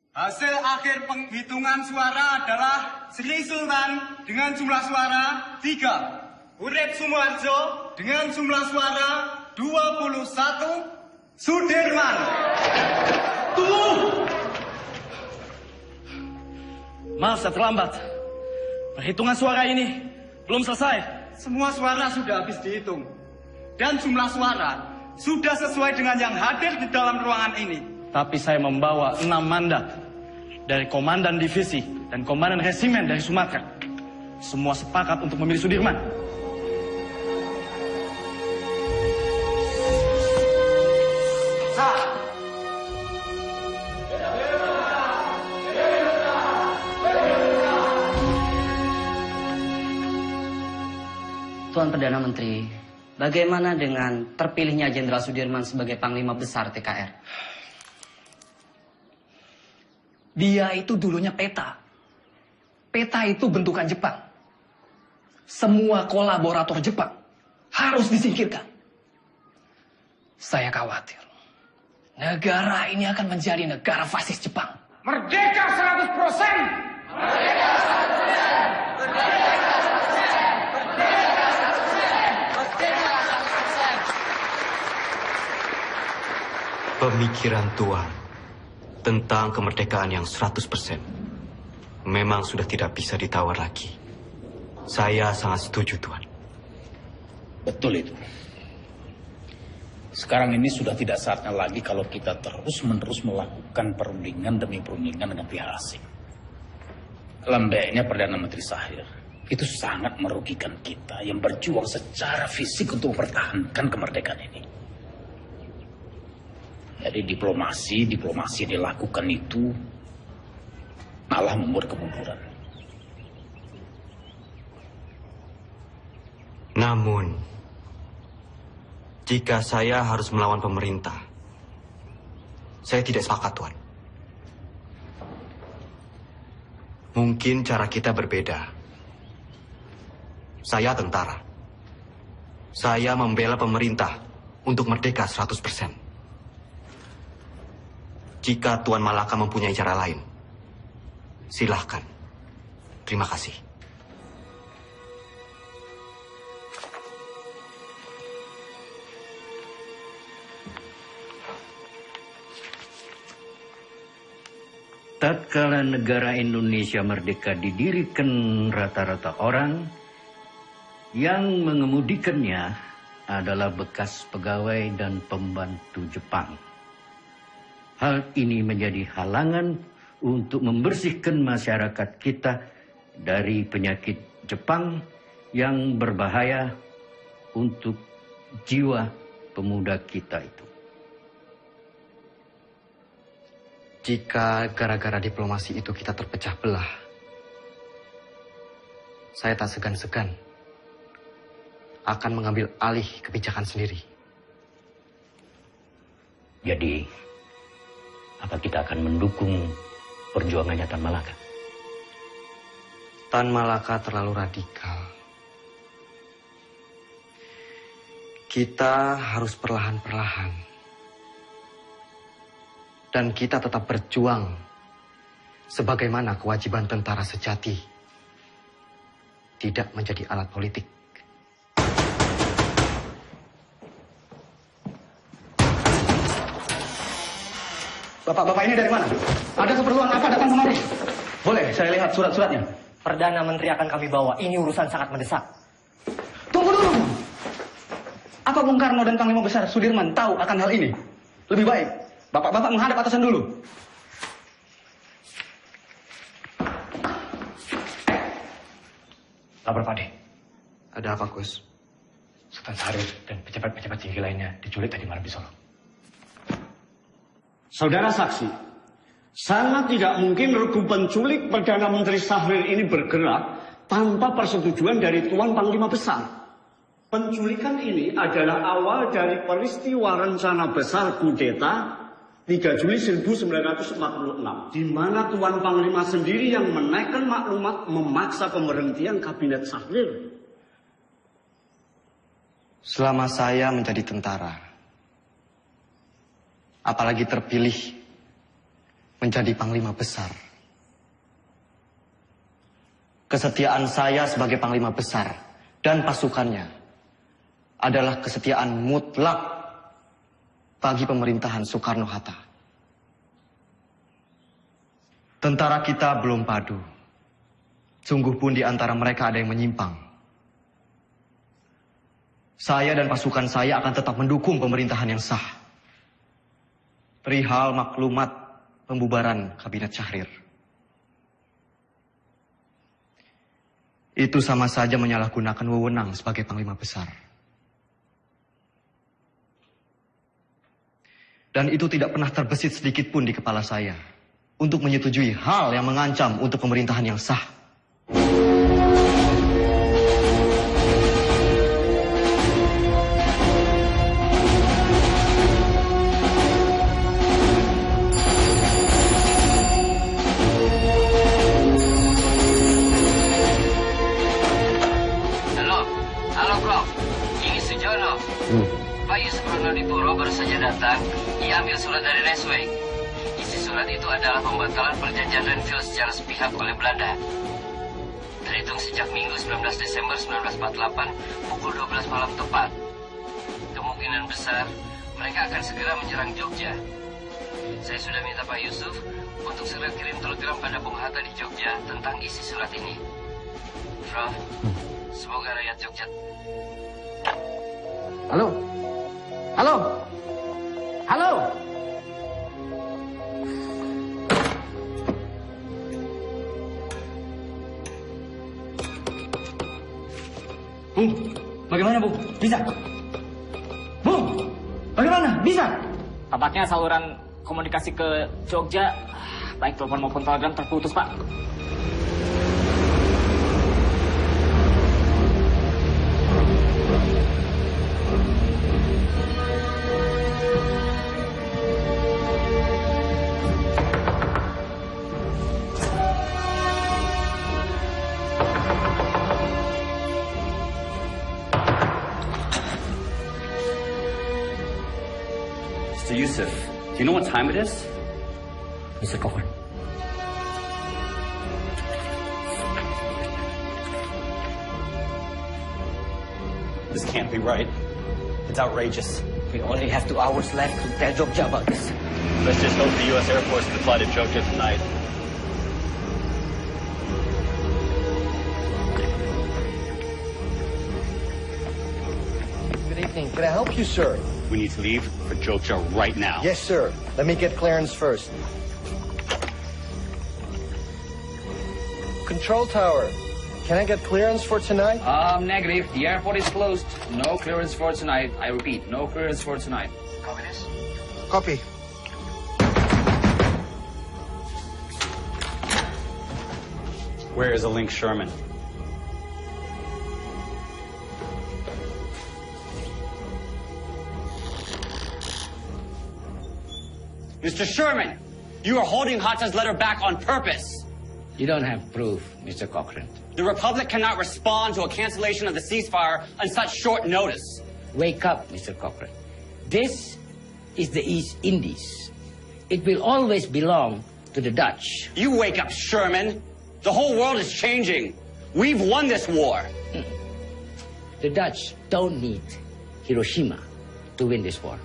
Hasil akhir penghitungan suara adalah Sri Sultan dengan jumlah suara 3. Urip Sumoharjo dengan jumlah suara 21. Sudirman. Tunggu! Maaf, saya terlambat. Perhitungan suara ini belum selesai. Semua suara sudah habis dihitung. Dan jumlah suara sudah sesuai dengan yang hadir di dalam ruangan ini. Tapi saya membawa 6 mandat dari Komandan Divisi dan Komandan Resimen dari Sumatera. Semua sepakat untuk memilih Sudirman. Tuan Perdana Menteri, bagaimana dengan terpilihnya Jenderal Sudirman sebagai Panglima Besar TKR? Dia itu dulunya peta. Peta itu bentukan Jepang. Semua kolaborator Jepang harus disingkirkan. Saya khawatir negara ini akan menjadi negara fasis Jepang. Merdeka 100%! Merdeka 100%! Merdeka 100%! Pemikiran Tuan tentang kemerdekaan yang 100% memang sudah tidak bisa ditawar lagi. Saya sangat setuju, Tuan. Betul itu. Sekarang ini sudah tidak saatnya lagi kalau kita terus-menerus melakukan perundingan demi perundingan dengan pihak asing. Lembeknya Perdana Menteri Shahir itu sangat merugikan kita yang berjuang secara fisik untuk mempertahankan kemerdekaan ini. Jadi diplomasi yang dilakukan itu malah membuat kemunduran. Namun, jika saya harus melawan pemerintah, saya tidak sepakat, Tuan. Mungkin cara kita berbeda. Saya tentara. Saya membela pemerintah untuk merdeka 100%. Jika Tuan Malaka mempunyai cara lain, silahkan. Terima kasih. Tatkala negara Indonesia merdeka didirikan rata-rata orang yang mengemudikannya adalah bekas pegawai dan pembantu Jepang. Hal ini menjadi halangan untuk membersihkan masyarakat kita dari penyakit Jepang yang berbahaya untuk jiwa pemuda kita itu. Jika gara-gara diplomasi itu kita terpecah belah, saya tak segan-segan akan mengambil alih kebijakan sendiri. Jadi, apa kita akan mendukung perjuangannya Tan Malaka? Tan Malaka terlalu radikal. Kita harus perlahan-perlahan. Dan kita tetap berjuang sebagaimana kewajiban tentara sejati. Tidak menjadi alat politik. Bapak-bapak ini dari mana? Ada keperluan apa datang kemari? Boleh saya lihat surat-suratnya? Perdana Menteri akan kami bawa. Ini urusan sangat mendesak. Tunggu dulu. Apa Bung Karno dan Panglima Besar Sudirman tahu akan hal ini? Lebih baik bapak-bapak menghadap atasan dulu. Lapor Pak De. Ada apa, Gus? Sultan Syahrir dan pejabat-pejabat tinggi lainnya diculik tadi malam di Solo. Saudara saksi, sangat tidak mungkin regu penculik Perdana Menteri Syahrir ini bergerak tanpa persetujuan dari Tuan Panglima Besar. Penculikan ini adalah awal dari peristiwa rencana besar kudeta 3 Juli 1946, di mana Tuan Panglima sendiri yang menaikkan maklumat memaksa pemberhentian kabinet Syahrir. Selama saya menjadi tentara, apalagi terpilih menjadi Panglima Besar. Kesetiaan saya sebagai Panglima Besar dan pasukannya adalah kesetiaan mutlak bagi pemerintahan Soekarno-Hatta. Tentara kita belum padu. Sungguh pun di antara mereka ada yang menyimpang. Saya dan pasukan saya akan tetap mendukung pemerintahan yang sah. Perihal maklumat pembubaran Kabinet Syahrir. Itu sama saja menyalahgunakan wewenang sebagai Panglima Besar. Dan itu tidak pernah terbesit sedikit pun di kepala saya untuk menyetujui hal yang mengancam untuk pemerintahan yang sah. Pak Yusuf Ronodipuro baru saja datang. Ia ambil surat dari Resway. Isi surat itu adalah pembatalan perjanjian Renville secara sepihak oleh Belanda. Terhitung sejak Minggu 19 Desember 1948 pukul 12 malam tepat. Kemungkinan besar mereka akan segera menyerang Jogja. Saya sudah minta Pak Yusuf untuk segera kirim telegram pada Bung Hatta di Jogja tentang isi surat ini. Prof, semoga rakyat Jogja... Halo? Halo? Halo? Bung, bagaimana Bung? Bisa? Bung, bagaimana? Bisa? Tampaknya saluran komunikasi ke Jogja, baik telepon maupun telegram terputus, Pak. Mr. Yusuf, do you know what time it is? Mr. Cochran. This can't be right. It's outrageous. We only have 2 hours left to tell Jogja about this. Let's just hope the U.S. Air Force can fly to Jogja tonight. Good evening. Can I help you, sir? We need to leave for Jogja right now. Yes, sir. Let me get clearance first. Control tower. Can I get clearance for tonight? Negative. The airport is closed. No clearance for tonight. I repeat, no clearance for tonight. Copy this? Copy. Where is a Link Sherman? Mr. Sherman, you are holding Hatta's letter back on purpose. You don't have proof, Mr. Cochran. The Republic cannot respond to a cancellation of the ceasefire on such short notice. Wake up, Mr. Cochran. This is the East Indies. It will always belong to the Dutch. You wake up, Sherman. The whole world is changing. We've won this war. The Dutch don't need Hiroshima to win this war.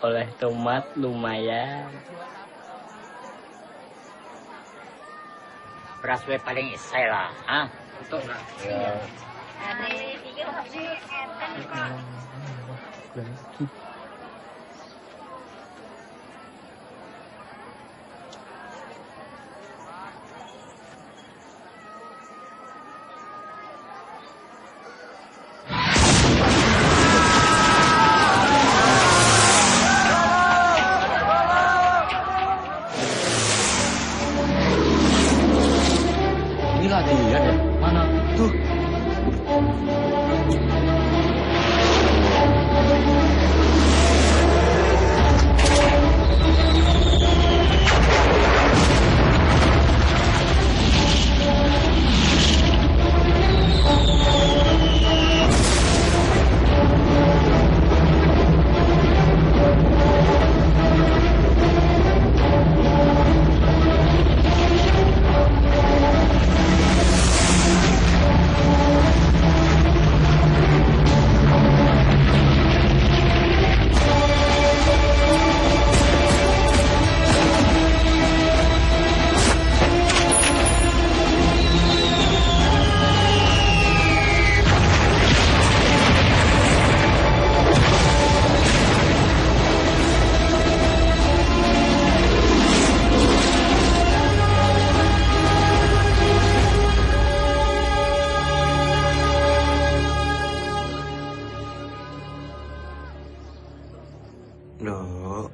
Oleh tomat lumayan. Beras we paling isai lah, ah? Betul lah. Ya. Nduk,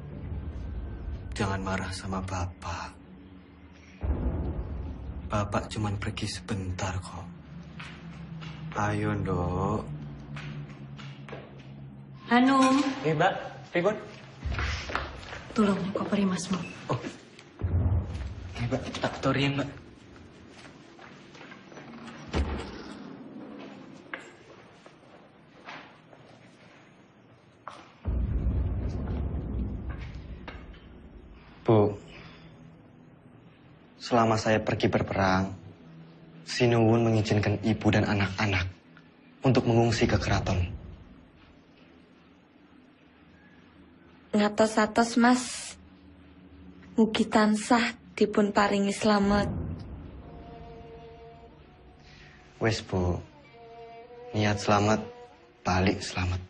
jangan marah sama Bapak. Bapak cuman pergi sebentar kok. Ayo, Nduk. Hanum. Mbak, pripun? Tolong koperi Masmu. Mbak, tak torian, Mbak. Bu, selama saya pergi berperang, Sinuwun mengizinkan ibu dan anak-anak untuk mengungsi ke keraton. Ngatos-atos Mas, mugi tansah dipun paringi slamet. Wes Bu, niat selamat, balik selamat.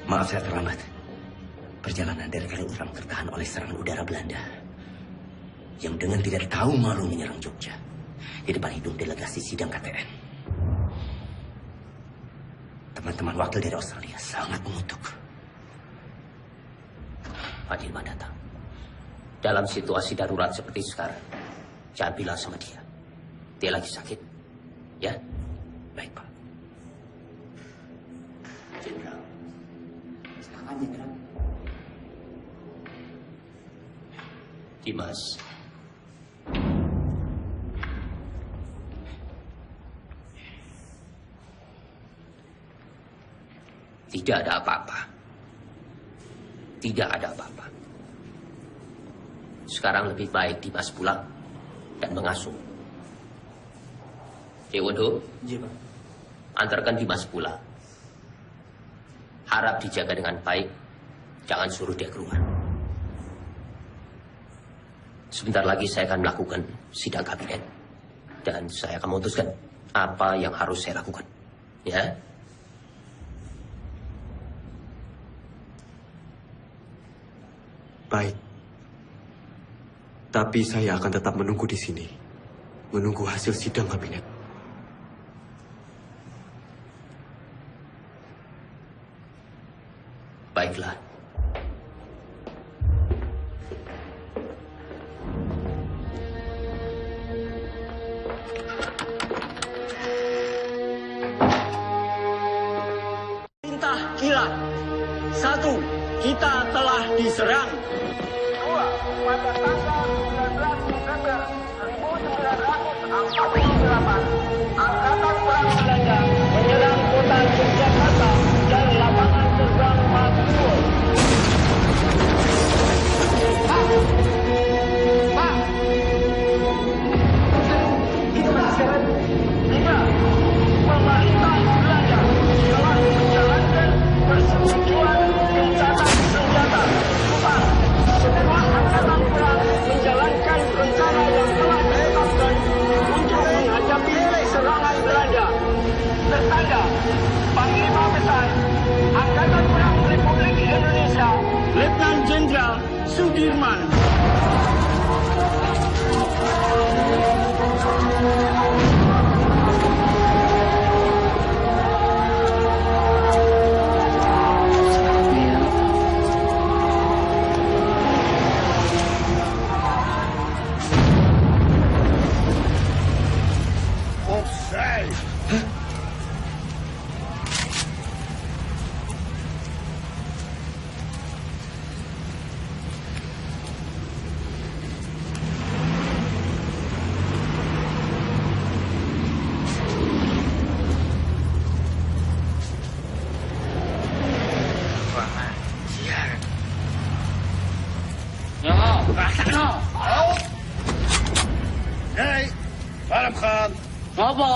Maaf saya terlambat. Perjalanan dari Kaliurang tertahan oleh serangan udara Belanda yang dengan tidak tahu malu menyerang Jogja di depan hidung delegasi sidang KTN. Teman-teman wakil dari Australia sangat mengutuk. Pak Dirman datang. Dalam situasi darurat seperti sekarang, jangan bilang sama dia. Dia lagi sakit. Ya? Baik, Pak. Jenderal. Silakan, Jenderal. Dimas. Tidak ada apa-apa. Tidak ada apa-apa. Sekarang lebih baik Dimas pulang dan mengasuh. Dewondo, antarkan Dimas pulang. Harap dijaga dengan baik. Jangan suruh dia keluar. Sebentar lagi saya akan melakukan sidang kabinet. Dan saya akan memutuskan apa yang harus saya lakukan. Ya? Baik. Tapi saya akan tetap menunggu di sini. Menunggu hasil sidang kabinet. Baiklah. Perintah kilat. 1. Kita telah diserang. 2. Pada tanggal 19 Desember 1948, Angkatan Perang Belanda menyerang kota Yogyakarta dan lapangan terbang Maguwo. Pak! Itu masih 3. Pemerintah Belanda telah menjalankan persetujuan gencatan senjata. 4. Semua angkatan perang Ngopo?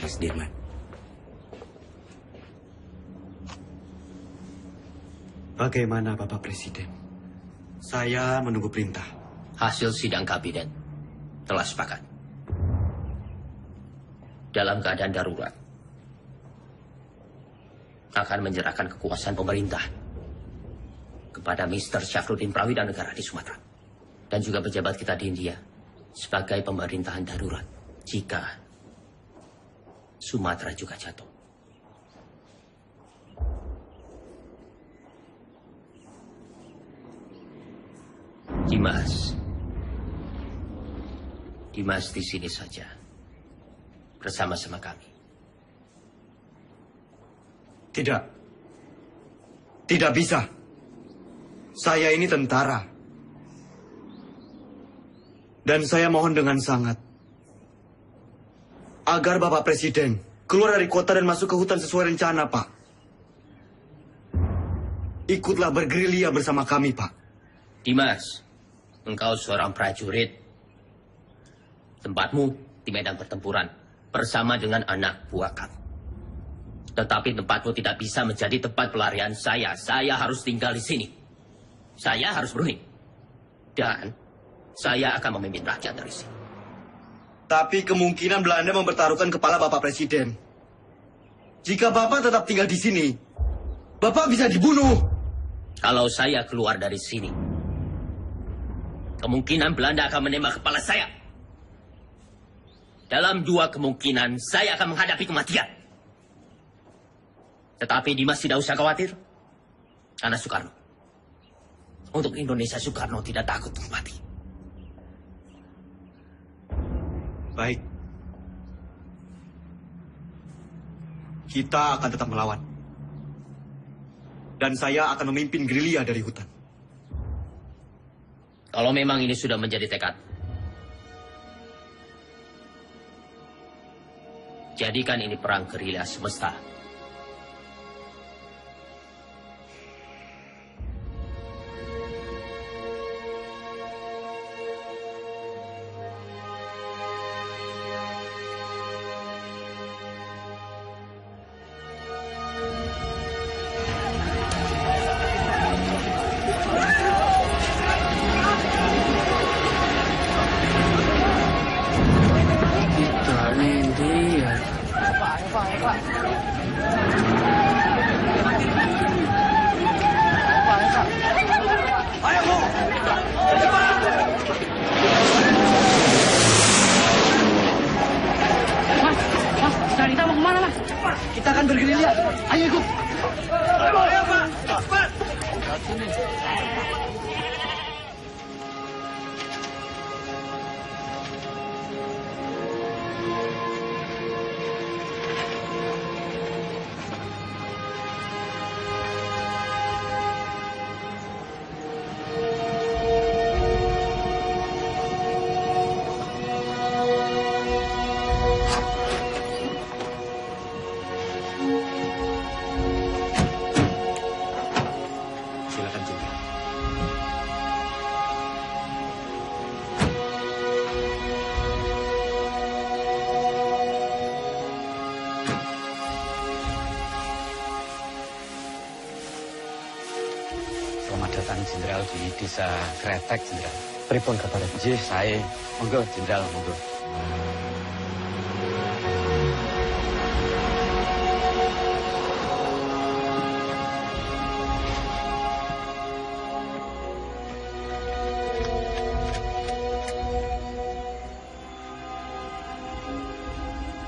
Mas Dirman. Bagaimana Bapak Presiden? Saya menunggu perintah. Hasil sidang kabinet telah sepakat. Dalam keadaan darurat, akan menyerahkan kekuasaan pemerintah kepada Mr. Syafruddin Prawidanegara di Sumatera. Dan juga pejabat kita di India sebagai pemerintahan darurat jika Sumatera juga jatuh. Dimas di sini saja bersama-sama kami. Tidak. Tidak bisa. Saya ini tentara. Dan saya mohon dengan sangat agar Bapak Presiden keluar dari kota dan masuk ke hutan sesuai rencana, Pak. Ikutlah bergerilya bersama kami, Pak. Dimas, engkau seorang prajurit. Tempatmu di medan pertempuran bersama dengan anak buah kamu. Tetapi tempatmu tidak bisa menjadi tempat pelarian saya. Saya harus tinggal di sini. Saya harus berunding. Dan saya akan memimpin rakyat dari sini. Tapi kemungkinan Belanda mempertaruhkan kepala Bapak Presiden. Jika Bapak tetap tinggal di sini, Bapak bisa dibunuh. Kalau saya keluar dari sini, kemungkinan Belanda akan menembak kepala saya. Dalam 2 kemungkinan, saya akan menghadapi kematian. Tetapi Dimas tidak usah khawatir. Karena Soekarno. Untuk Indonesia, Soekarno tidak takut untuk mati. Baik. Kita akan tetap melawan. Dan saya akan memimpin gerilya dari hutan. Kalau memang ini sudah menjadi tekad, jadikan ini perang gerilya semesta. Jenderal di desa Kretek, Jenderal. Pripun kabar? Jih, saya. Monggo, Jenderal, monggo.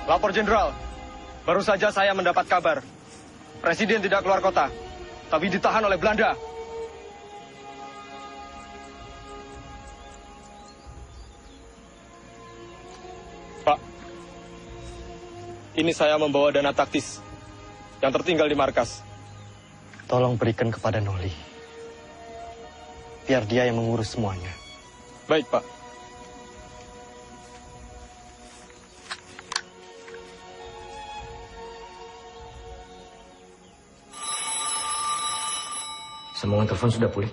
Lapor Jenderal, baru saja saya mendapat kabar. Presiden tidak keluar kota, tapi ditahan oleh Belanda. Pak, ini saya membawa dana taktis yang tertinggal di markas. Tolong berikan kepada Noli. Biar dia yang mengurus semuanya. Baik, Pak. Sambungan telepon sudah pulih.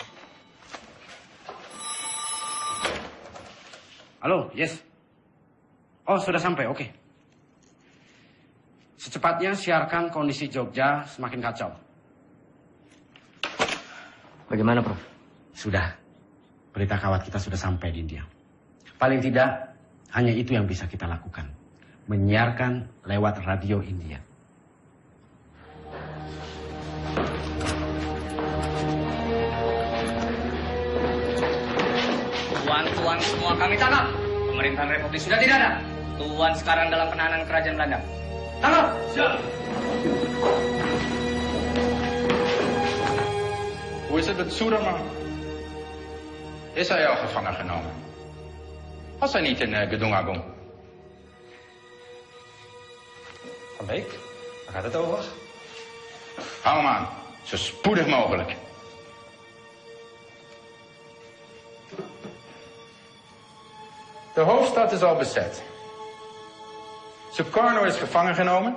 Halo, yes. Oh, sudah sampai, oke. Secepatnya siarkan kondisi Jogja semakin kacau. Bagaimana, Prof? Sudah. Berita kawat kita sudah sampai di India. Paling tidak, hanya itu yang bisa kita lakukan. Menyiarkan lewat radio India. Tuan semua kami tangkap. Pemerintahan Republik sudah tidak ada. Tuan sekarang dalam penahanan kerajaan Belanda. Tangkap! Siap! Hoe is het met Soederman? Is hij al gevangen genomen? Was hij niet in Gedung Agung? Van Beek, waar gaat het over? Hou hem aan, zo spoedig mogelijk. De hoofdstad is al bezet. Sukarno is gevangen genomen.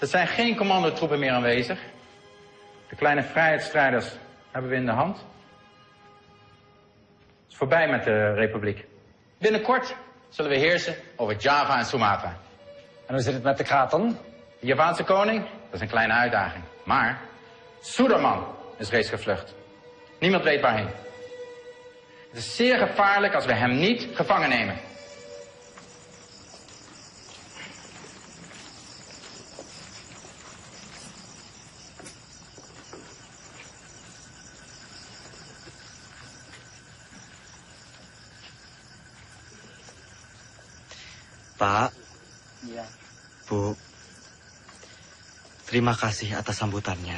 Er zijn geen commandotroepen meer aanwezig. De kleine vrijheidsstrijders hebben we in de hand. Het is voorbij met de republiek. Binnenkort zullen we heersen over Java en Sumatra. En hoe zit het met de kraton? De Javaanse koning? Dat is een kleine uitdaging. Maar Suderman is reeds gevlucht. Niemand weet waarheen. Het is zeer gevaarlijk als we hem niet gevangen nemen. Pak, Ya. Bu, terima kasih atas sambutannya.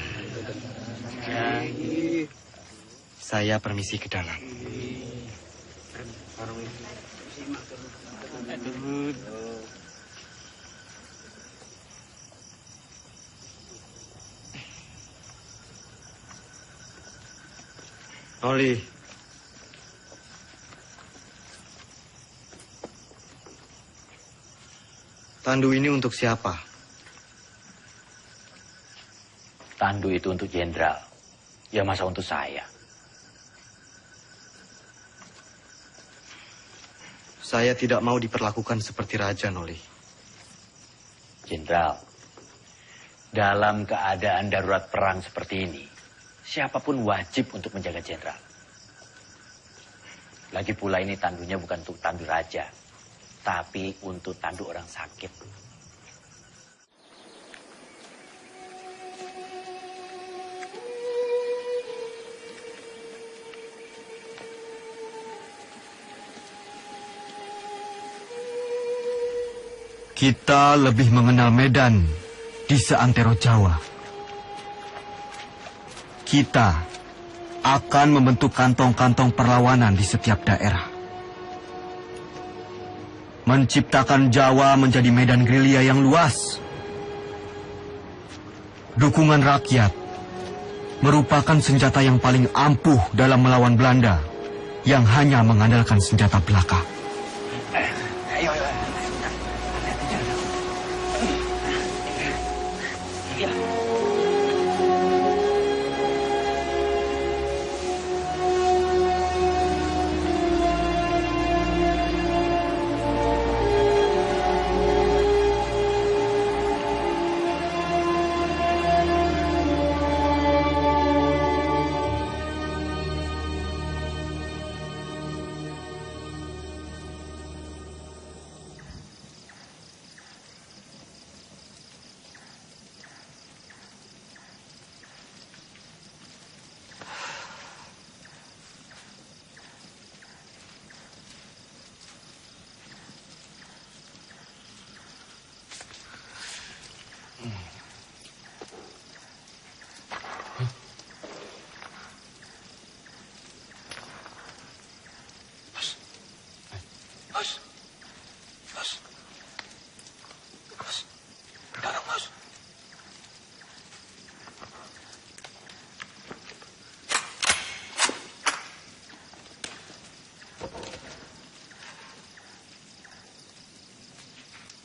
Saya permisi ke dalam. Noli, tandu ini untuk siapa? Tandu itu untuk jenderal. Ya masa untuk saya? Saya tidak mau diperlakukan seperti raja, Noli. Jenderal, dalam keadaan darurat perang seperti ini, siapapun wajib untuk menjaga jenderal. Lagi pula ini tandunya bukan untuk tandu raja, tapi untuk tandu orang sakit. Kita lebih mengenal Medan di seantero Jawa. Kita akan membentuk kantong-kantong perlawanan di setiap daerah. Menciptakan Jawa menjadi medan gerilya yang luas. Dukungan rakyat merupakan senjata yang paling ampuh dalam melawan Belanda yang hanya mengandalkan senjata belaka.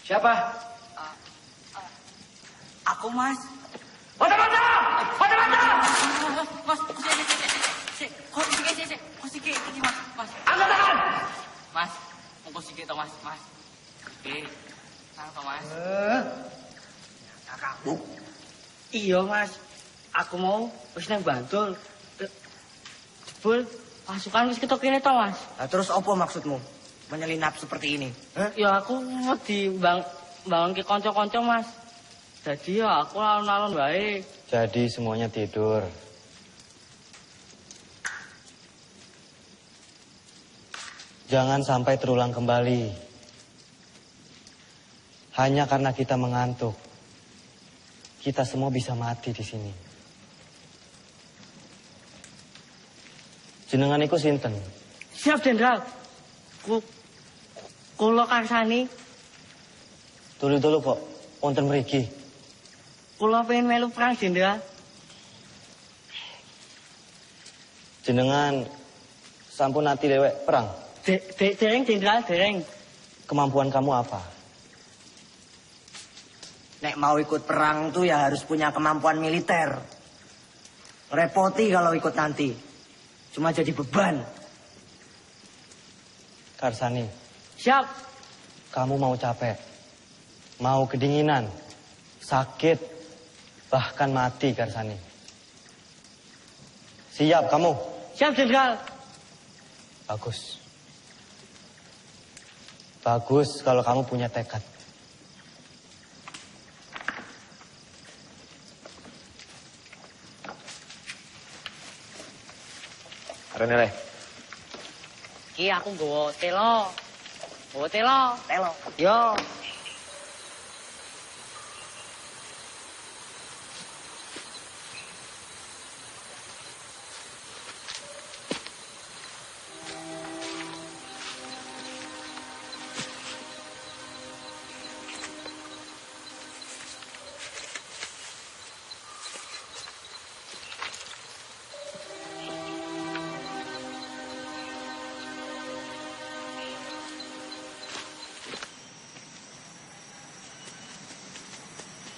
Siapa? Aku, Mas. Mata-mata! Mata-mata! Mas, Kusike, ini mas. Angkat tangan! Mas, Kusike toh mas. Oke, tangan mas. Kakakku. Iya mas, aku mau wis nang Bantul. Jebul pasukan wis ketok kene toh mas. Nah, terus apa maksudmu menyelinap seperti ini? Ya aku wedi bangun ke kanca-kanca mas. Jadi ya aku alon-alon wae. Jadi semuanya tidur. Jangan sampai terulang kembali. Hanya karena kita mengantuk, kita semua bisa mati di sini. Jenengan iku sinten? Siap, Jenderal. Kula karsani. Dulu kok wonten mriki. Kula pengen melu perang, Jenderal. Jenengan sampun nati lewek perang? Dereng, Jenderal, dereng. Kemampuan kamu apa? Nek mau ikut perang tuh ya harus punya kemampuan militer. Repoti kalau ikut nanti. Cuma jadi beban. Karsani. Siap. Kamu mau capek, mau kedinginan, sakit, bahkan mati, Karsani. Siap kamu? Siap, Jenderal. Bagus. Bagus kalau kamu punya tekad. Renele. Ki aku nggawa telo. Telo. Yo.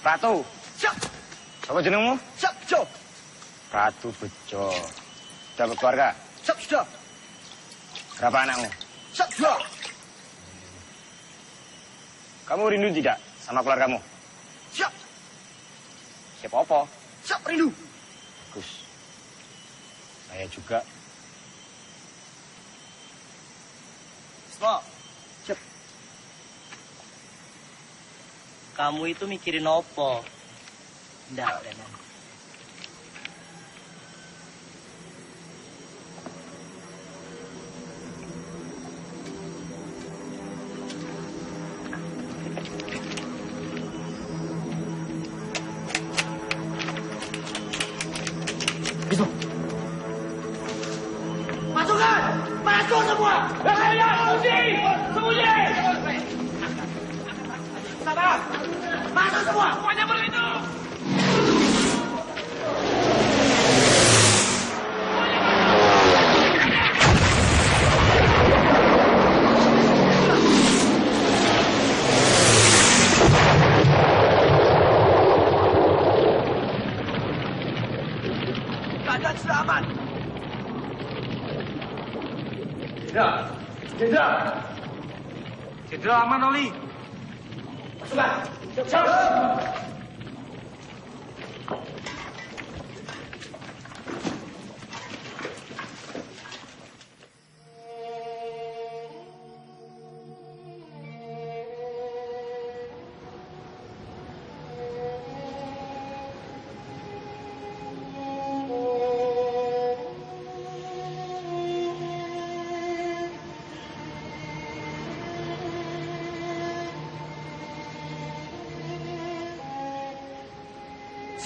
Ratu. Siap. Apa jenengmu? Siap, Bejo. Ratu Bejo. Sudah berkeluarga? Siap, sudah. Berapa anakmu? Siap, sudah. Kamu rindu tidak sama keluargamu? Siap. Siapa apa? Siap, rindu. Bagus. Saya juga. Semua. Siap. Kamu itu mikirin apa? Nggak, Renan. Gitu. Masukkan! Masuk semua! Sembunyi! Sabar! Masuk semua! Semuanya berlindung! Keadaan sudah aman. Jenderal aman, Oli. Masukkan. Siap.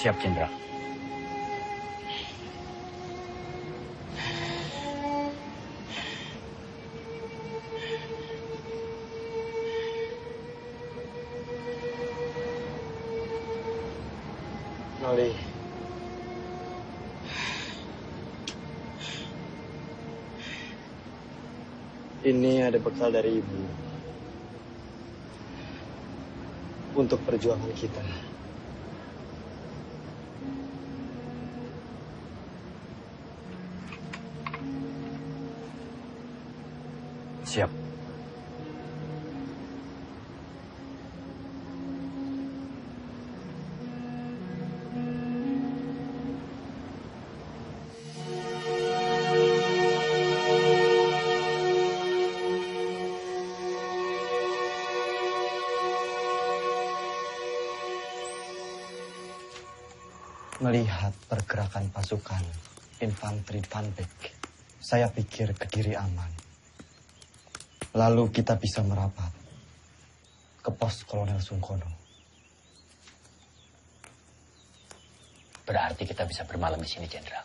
Siap, Jenderal. Noli. Ini ada bekal dari Ibu. Untuk perjuangan kita. Siap. Melihat pergerakan pasukan infanteri Van Beek, saya pikir Kediri aman. Lalu kita bisa merapat ke pos Kolonel Sungkono. Berarti kita bisa bermalam di sini, Jenderal.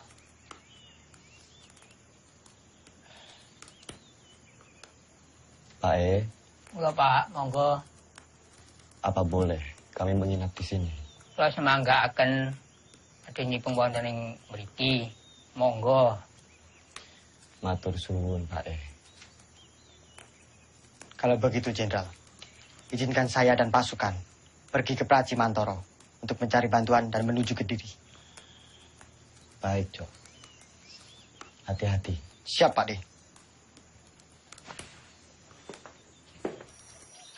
Pak E, Enggak, Pak. Monggo. apa boleh kami menginap di sini? Kalau semangga akan ada nyipeng wonten ing mriki. Monggo. Matur suwun, Pak E. Kalau begitu, Jenderal, izinkan saya dan pasukan pergi ke Praci Mantoro untuk mencari bantuan dan menuju Kediri. Baik, Jok. Hati-hati. Siap, Pak D.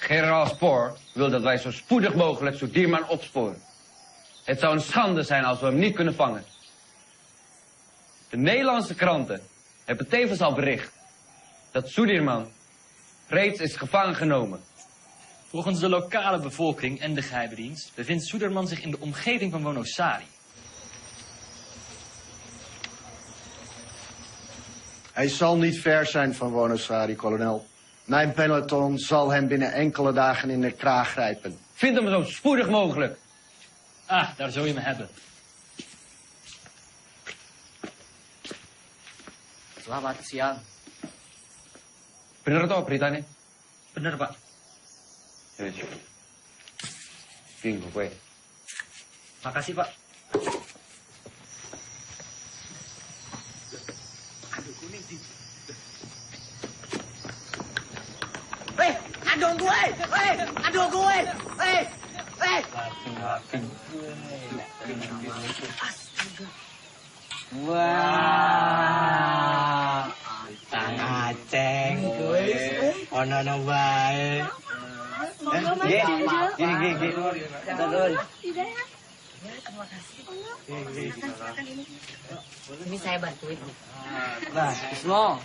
Generaal Spoor wil dat wij zo spoedig mogelijk Sudirman opsporen. Het zou een schande zijn als we hem niet kunnen vangen. De Nederlandse kranten hebben tevens al bericht dat Sudirman reeds is gevangen genomen. Volgens de lokale bevolking en de geheime dienst bevindt Sudirman zich in de omgeving van Wonosari. Hij zal niet ver zijn van Wonosari, kolonel. Mijn peloton zal hem binnen enkele dagen in de kraag grijpen. Vind hem zo spoedig mogelijk. Ah, daar zul je me hebben. Selamat siang. Benar toh beritanya? Benar, Pak. Bingung gue. Makasih, Pak. Aduh gue! Aduh gue! Wah, Kang Aceng kuwi ono bae. Gini. Turun. Terima kasih. Ini saya bantuin. Nah, Bismo.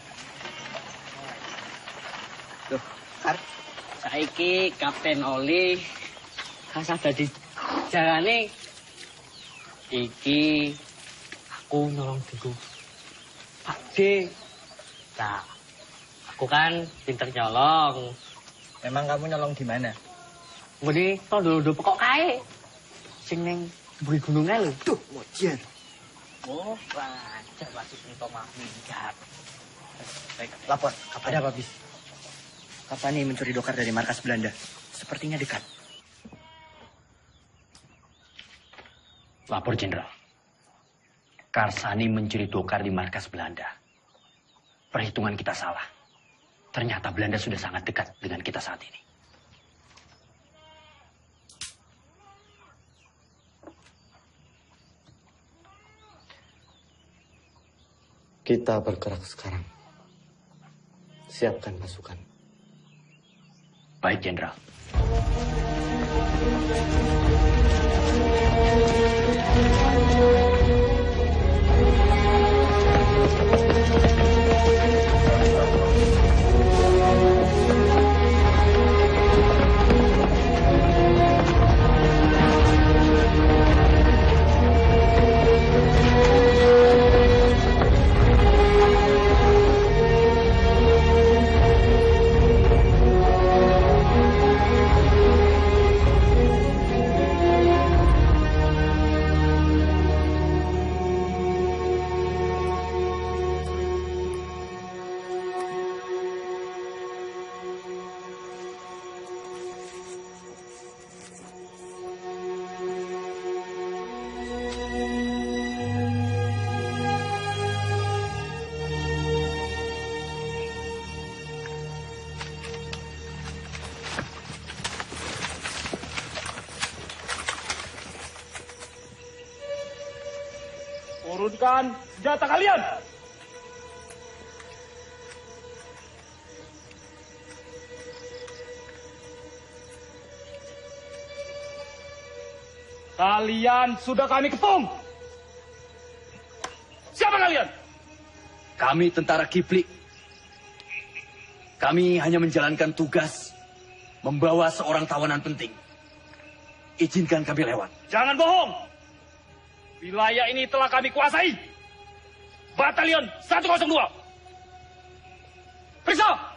Loh, saiki Kapten Oli kasah dadi jalane iki aku nolong dulu Pak D. Nah, aku kan pinter nyolong. Memang kamu nyolong di mana? Ngene tondo-tondo pokok kae. Sing ning mburi gunungan lho. Duh, mojer. Oh, wajar wasit untuk minggat. Lapor, ada apa, Bis? Kapani mencuri dokar dari markas Belanda. Sepertinya dekat. Lapor, Jenderal. Karsani mencuri dokar di markas Belanda. Perhitungan kita salah. Ternyata Belanda sudah sangat dekat dengan kita saat ini. Kita bergerak sekarang. Siapkan pasukan. Baik, Jenderal. Turunkan senjata kalian! Kalian sudah kami kepung. Siapa kalian? Kami tentara Kipli. Kami hanya menjalankan tugas membawa seorang tawanan penting. Izinkan kami lewat. Jangan bohong. Wilayah ini telah kami kuasai. Batalion 102. Periksa.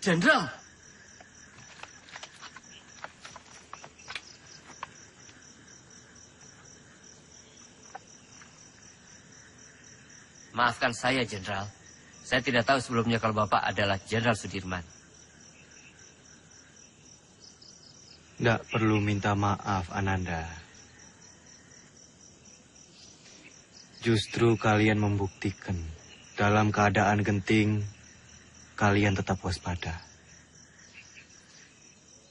Jenderal. Maafkan saya, Jenderal. Saya tidak tahu sebelumnya kalau Bapak adalah Jenderal Sudirman. Tidak perlu minta maaf, Ananda. Justru kalian membuktikan dalam keadaan genting, kalian tetap waspada.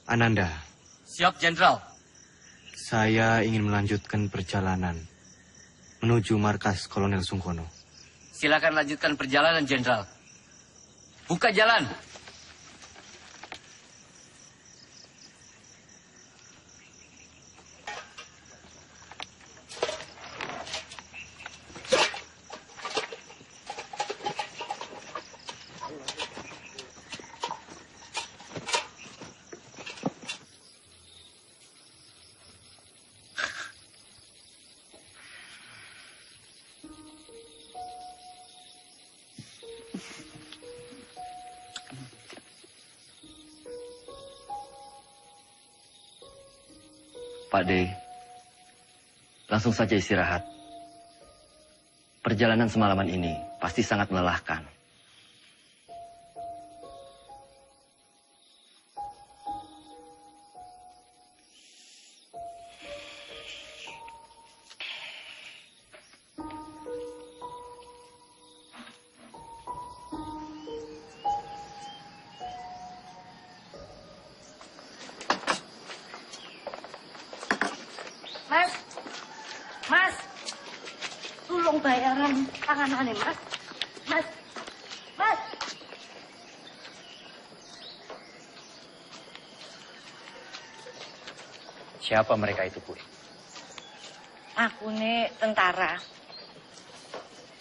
Ananda. Siap, Jenderal. Saya ingin melanjutkan perjalanan menuju markas Kolonel Sungkono. Silakan lanjutkan perjalanan, Jenderal. Buka jalan. Pak D, langsung saja istirahat. Perjalanan semalaman ini pasti sangat melelahkan. Mas, tolong bayaran tanganannya, Mas. Mas. Siapa mereka itu, Bu? Aku nih tentara,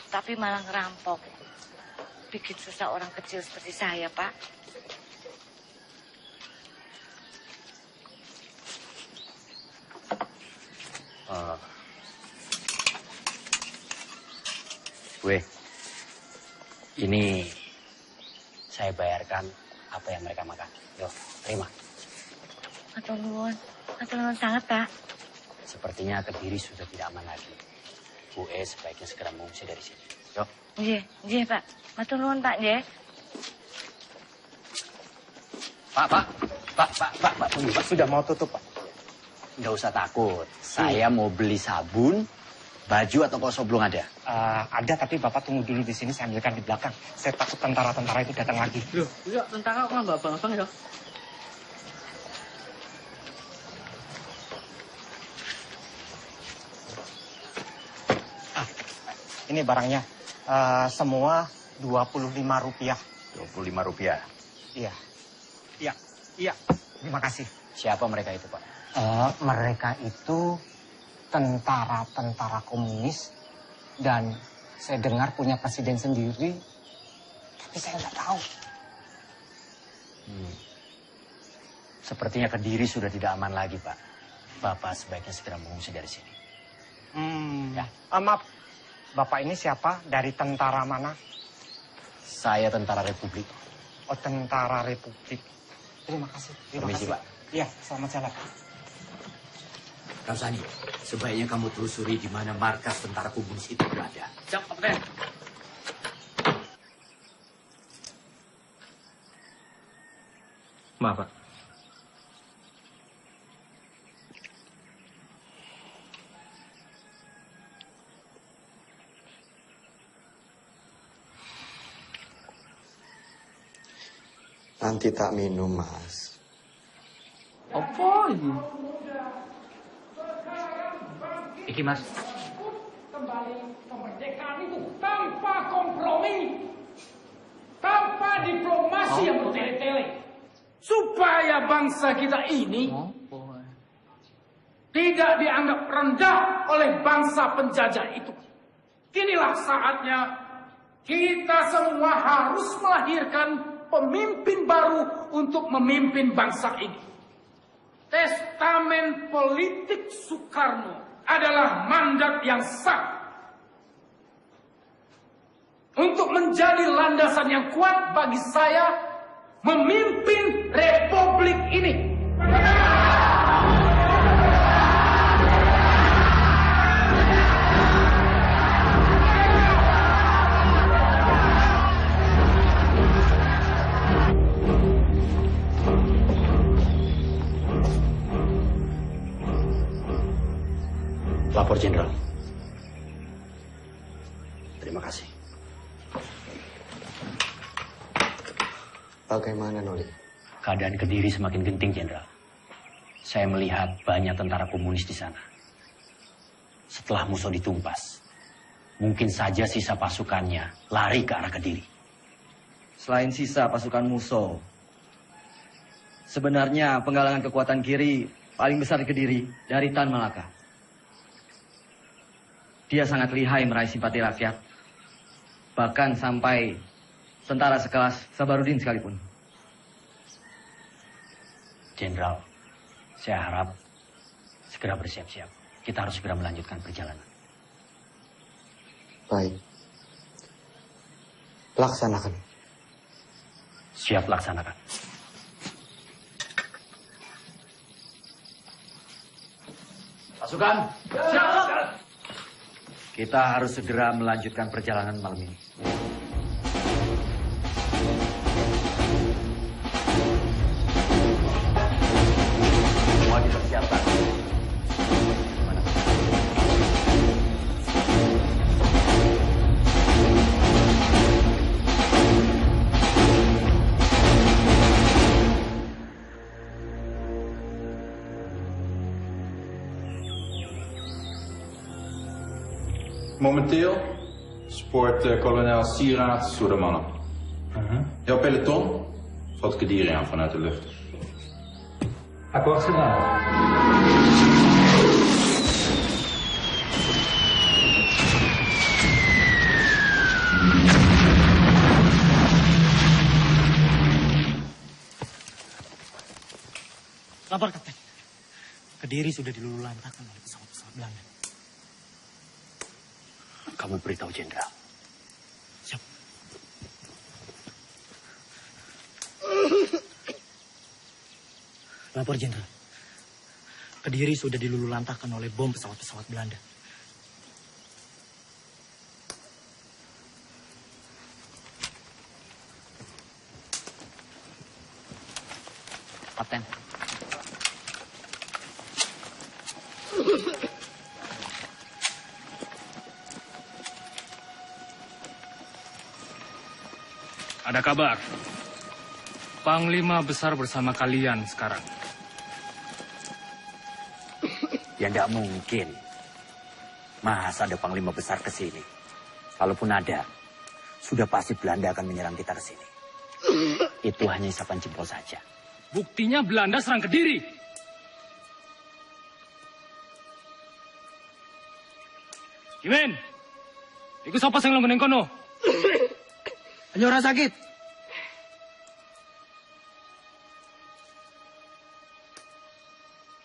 tapi malah ngerampok. Bikin susah orang kecil seperti saya, Pak. Gue, ini saya bayarkan apa yang mereka makan. Yo, terima. Atur nuwun sangat, Pak. Sepertinya Kediri sudah tidak aman lagi. Bu sebaiknya segera mengungsi dari sini. Yo. Nggih, Pak. Matur nuwun, Pak, nggih. Pak, tunggu, Pak. Sudah mau tutup, Pak. Nggak usah takut. Saya mau beli sabun, baju atau kosong belum ada? Ada, tapi Bapak tunggu dulu di sini, saya ambilkan di belakang. Saya takut tentara-tentara itu datang lagi. Loh, iya, tentara kok nggak abang-abang ya? Ini barangnya. Semua Rp25. Rp25? Iya. Terima kasih. Siapa mereka itu, Pak? Mereka itu tentara-tentara komunis dan saya dengar punya presiden sendiri. Tapi saya nggak tahu. Sepertinya Kediri sudah tidak aman lagi, Pak. Bapak sebaiknya segera mengungsi dari sini. Ya. Maaf, Bapak ini siapa? Dari tentara mana? Saya tentara Republik. Oh, tentara Republik. Terima kasih. Permisi, Pak. Iya, selamat jalan. Ramsani, sebaiknya kamu telusuri di mana markas tentara komunis itu berada. Siap, Kapten. Maaf, Pak. Nanti tak minum, Mas. Apa ini? Iki, Mas. Kembali kemerdekaan itu tanpa kompromi, tanpa diplomasi yang bertele-tele, supaya bangsa kita ini tidak dianggap rendah oleh bangsa penjajah itu. Inilah saatnya kita semua harus melahirkan pemimpin baru untuk memimpin bangsa ini. Testamen politik Soekarno adalah mandat yang sah untuk menjadi landasan yang kuat bagi saya memimpin republik ini. Lapor Jenderal. Terima kasih. Bagaimana, Noli? Keadaan Kediri semakin genting, Jenderal. Saya melihat banyak tentara komunis di sana. Setelah musuh ditumpas, mungkin saja sisa pasukannya lari ke arah Kediri. Selain sisa pasukan musuh, sebenarnya penggalangan kekuatan kiri paling besar di Kediri dari Tan Malaka. Dia sangat lihai meraih simpati rakyat, bahkan sampai tentara sekelas Sabarudin sekalipun. Jenderal, saya harap segera bersiap-siap. Kita harus segera melanjutkan perjalanan. Baik. Laksanakan. Siap, laksanakan. Pasukan, siap. Kita harus segera melanjutkan perjalanan malam ini. Semua dipersiapkan. Momenteel spoort kolonel Sieraad door de mannen. Jouw peloton valt Kediri aan vanuit de lucht. Akkoord gedaan. Lapor, Kapten. Kediri sudah dilululantakkan oleh pesawat-pesawat Belanda. Kamu beritahu Jenderal. Siap. Lapor, Jenderal. Kediri sudah dilululantakkan oleh bom pesawat-pesawat Belanda. Kapten. Ada kabar. Panglima besar bersama kalian sekarang. Ya tidak mungkin. Masa ada panglima besar ke sini? Kalaupun ada, sudah pasti Belanda akan menyerang kita ke sini. Itu hanya isapan jempol saja. Buktinya Belanda serang Kediri. Kimen, ikut siapa yang lo menengkono? Hanya orang sakit.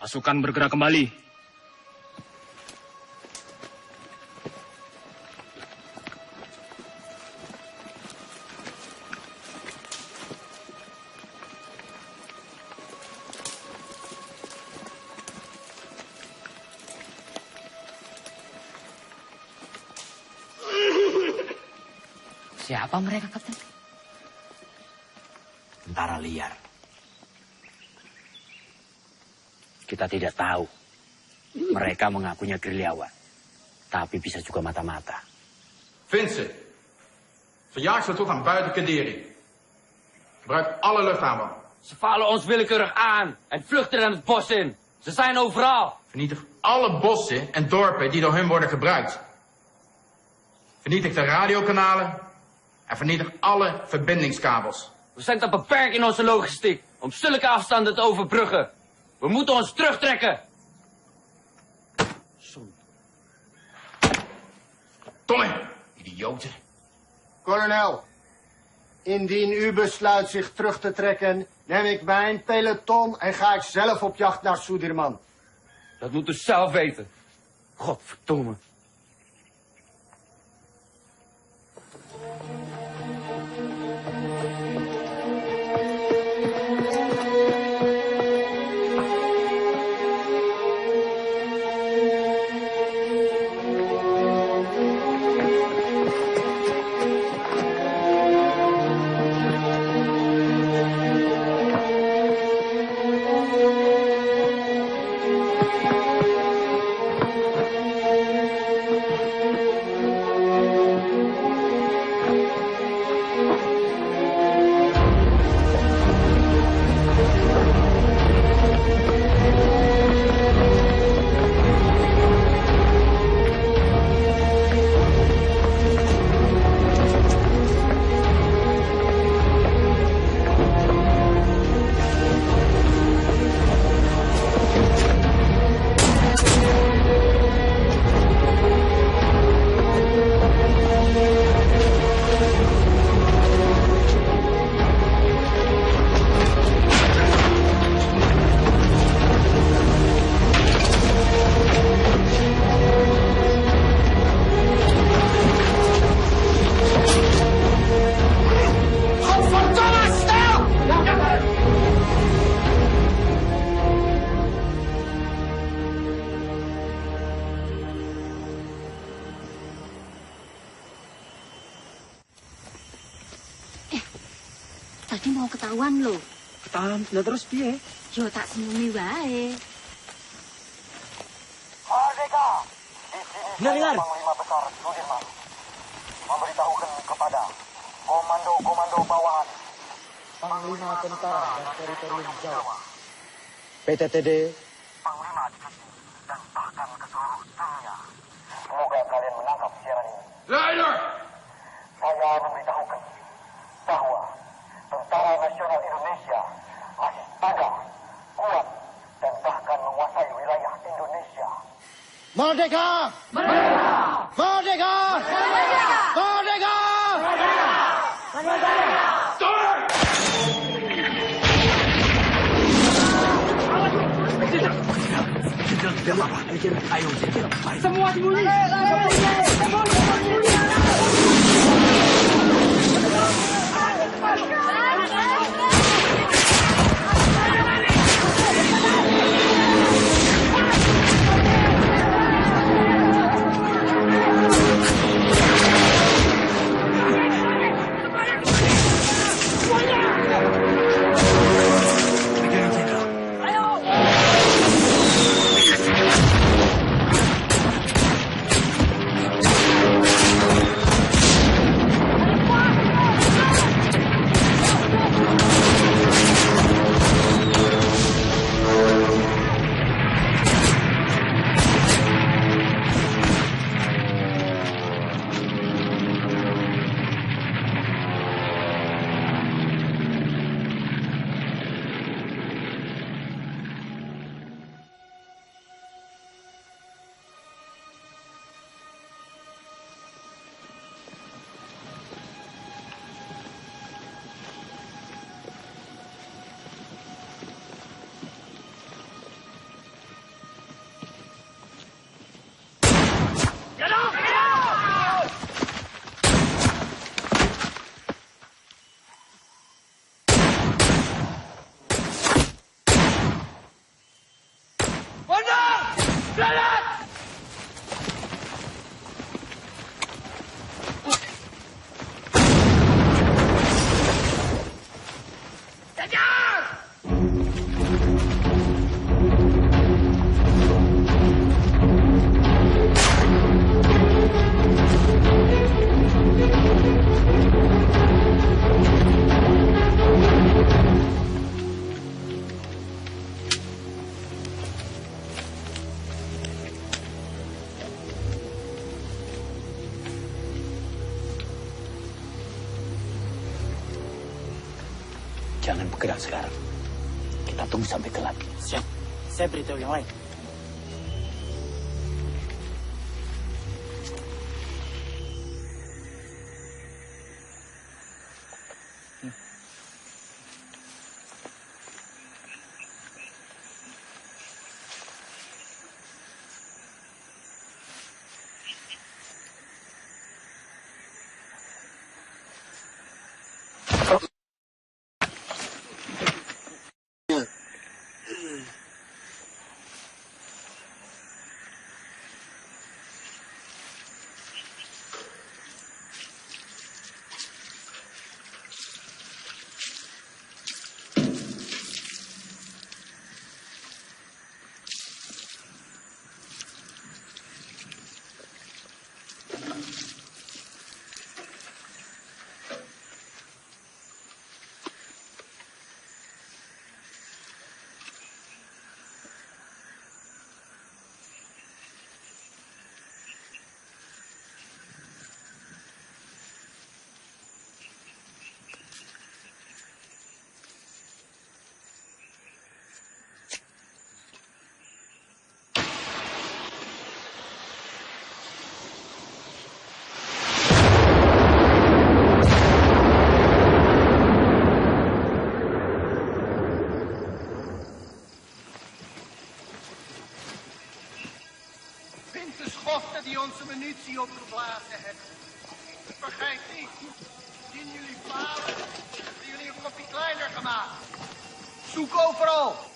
Pasukan bergerak kembali. Siapa mereka, Kapten? Tentara liar. Kita tidak tahu. Mereka mengakunya gerilyawan. Tapi bisa juga mata-mata. Vind ze. Verjaag ze tot aan buiten Kaderi. Gebruik alle luchthaven. Ze vallen ons willekeurig aan en vluchten dan het bos in. Ze zijn overal. Vernietig alle bossen en dorpen die door hun worden gebruikt. Vernietig de radiokanalen en vernietig alle verbindingskabels. We zijn te beperkt in onze logistiek om zulke afstanden te overbruggen. We moeten ons terugtrekken. Tommy, idioten. Kolonel, indien u besluit zich terug te trekken, neem ik mijn peloton en ga ik zelf op jacht naar Sudirman. Dat moet u zelf weten. Godverdomme. Tadi mau ketahuan loh. Ketahuan, lah terus piye? Yo tak semumi wae. Merdeka! Di sini Dengar. Panglima Besar Sudirman memberitahukan kepada komando-komando bawahan Panglima Tentara dan Teritorium Jawa, PTTD, Panglima Divisi dan bahkan ke seluruh dunia. Semoga kalian menangkap siaran ini. Leider! Saya memberitahukan bahwa Tentara Nasional Indonesia masih ada, kuat, dan bahkan menguasai wilayah Indonesia. Merdeka! Merdeka! Merdeka! Merdeka! Merdeka! Semua sembunyi. Ayo! jangan bergerak sekarang. Kita tunggu sampai gelap. Siap. Saya beritahu yang lain. Die onze munitie opgeblazen hebben. Vergeet niet, zien jullie falen, hebben jullie een kopje kleiner gemaakt. Zoek overal.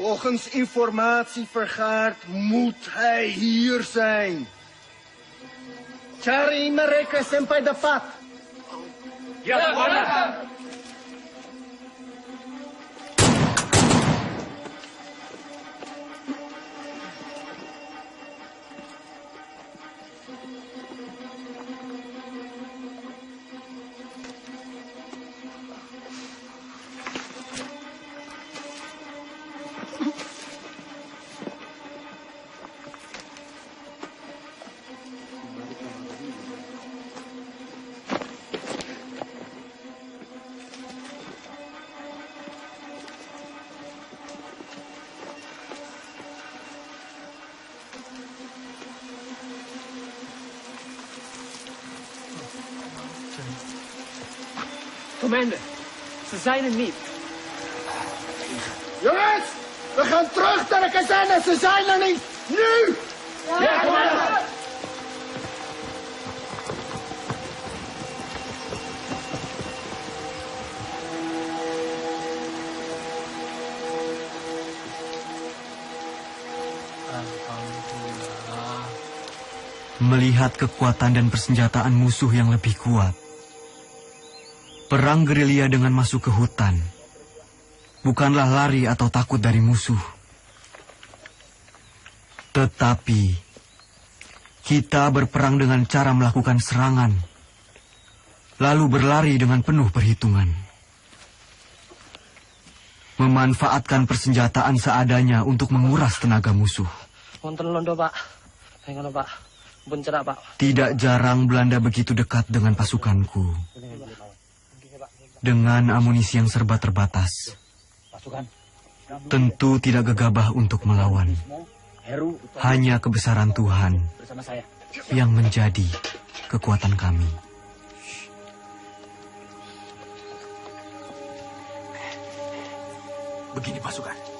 Volgens informatie vergaard moet hij hier zijn. Cari mereka sampai dapat. Ya, Komandan. Commander, ze zijn er niet. Jongens, we gaan terug naar de kazerne. Ze zijn er niet. Nu! Ja, commander! Melihat kekuatan dan persenjataan musuh yang lebih kuat, perang gerilya dengan masuk ke hutan bukanlah lari atau takut dari musuh. Tetapi kita berperang dengan cara melakukan serangan, lalu berlari dengan penuh perhitungan. Memanfaatkan persenjataan seadanya untuk menguras tenaga musuh. Wonten londo, Pak. Hengono, Pak. Bencerak, Pak. Tidak jarang Belanda begitu dekat dengan pasukanku. Dengan amunisi yang serba terbatas, tentu tidak gegabah untuk melawan. Hanya kebesaran Tuhan yang menjadi kekuatan kami. Begini pasukan.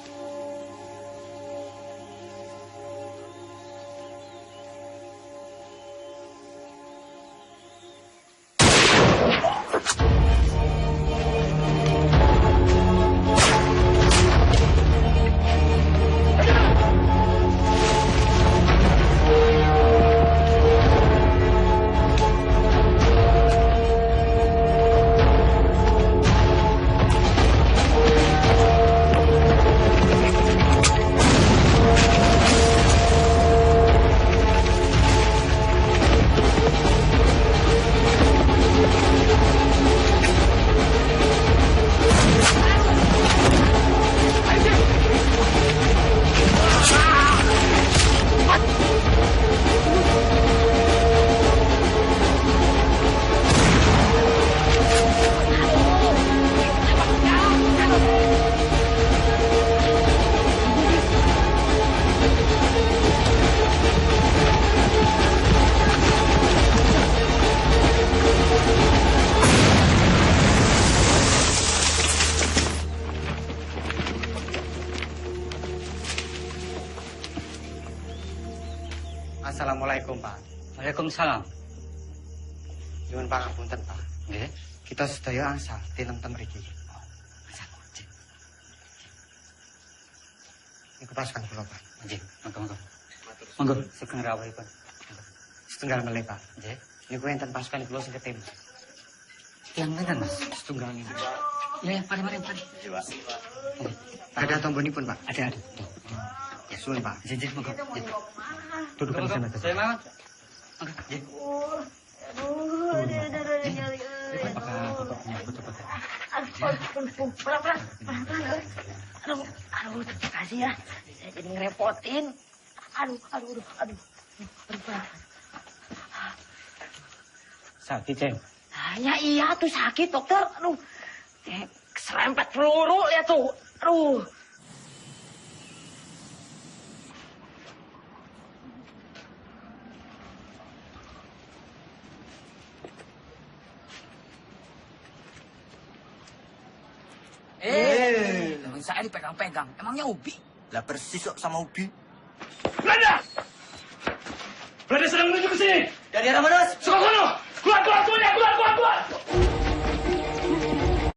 Assalamualaikum, Pak. Waalaikumsalam. Nyuwun pangapunten, Pak. Nggih. Kita sedaya angsal tineng-teng mriki. Niku pasukan kula, Pak. Nggih, monggo. Monggo, sugeng rawuhipun. Setunggal melih, Pak. Nggih. Niku enten pasukan kula sing ketemu. Yang pinten, Mas? Setunggal niku. Ya, mari. Iya, Pak. Ada tombonipun, Pak. Ada. Ya, suwun, Pak. Nggih, monggo. Duduk di sana. Saya mawon. Monggo, nggih. Aduh, terima kasih ya. Saya jadi ngerepotin. Aduh. Sakit, Ceng. Ya iya tuh sakit, dokter. Aduh, serempet peluru ya tuh. Aduh. Saya dipegang-pegang. Emangnya Ubi? Lah persis kok sama Ubi. Belanda! Belanda sedang menuju ke sini. Dari arah mana, Mas? Sono! Keluar semuanya! Keluar!